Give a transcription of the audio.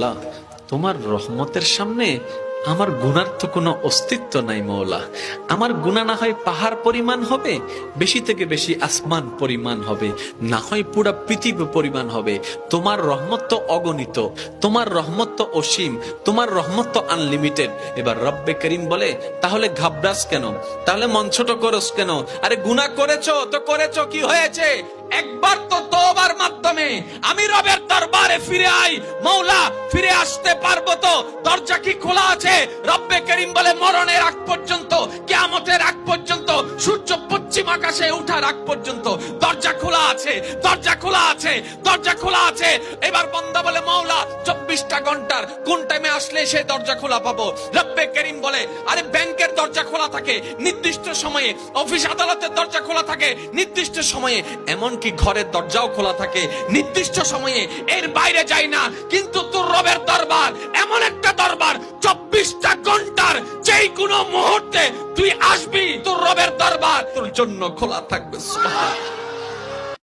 মাওলা, তোমার রহমতের সামনে আমার গুনার তো কোনো অস্তিত্ব নাই মওলা। আমার গুনাহ না হয় পাহাড় পরিমাণ হবে, বেশি থেকে বেশি আসমান পরিমাণ হবে, না হয় পুরা পৃথিবী পরিমাণ হবে। তোমার রহমত তো অগণিত, তোমার রহমত তো অসীম, তোমার রহমত তো আনলিমিটেড। এবার রব্বে করিম বলে, তাহলে ঘাবড়াস কেন, তাহলে মন ছোট করস কেন? আরে গুনাহ করেছো তো করেছো, কি হয়েছে? একবার তো তওবার মাধ্যমে আমি রবের দরবারে ফিরে আই, মওলা ফিরে আসতে পারবো তো? দরজা কি খোলা আছে? রব্বে করিম বলে, মরণের আগ পর্যন্ত, কিয়ামতের আগ পর্যন্ত, সূর্য পশ্চিম আকাশে ওঠার আগ পর্যন্ত দরজা খোলা আছে, দরজা খোলা আছে, দরজা খোলা আছে। এবার বান্দা বলে, মওলা 24টা ঘন্টার কোন টাইমে আসলে সেই দরজা খোলা পাবো? রব্বে করিম বলে, আরে ব্যাংকের দরজা খোলা থাকে নির্দিষ্ট সময়ে, অফিস আদালতের দরজা খোলা থাকে নির্দিষ্ট সময়ে, এমনকি ঘরের দরজাও খোলা থাকে নির্দিষ্ট সময়ে, এর বাইরে যাই না। কিন্তু তোর রবের দরবার এমন একটা দরবার, 24টা ঘন্টার যেই কোনো মুহূর্তে তুই আসবি, তোর রবের দরবার তোর জন্য খোলা থাকবে। সুবহানাল্লাহ।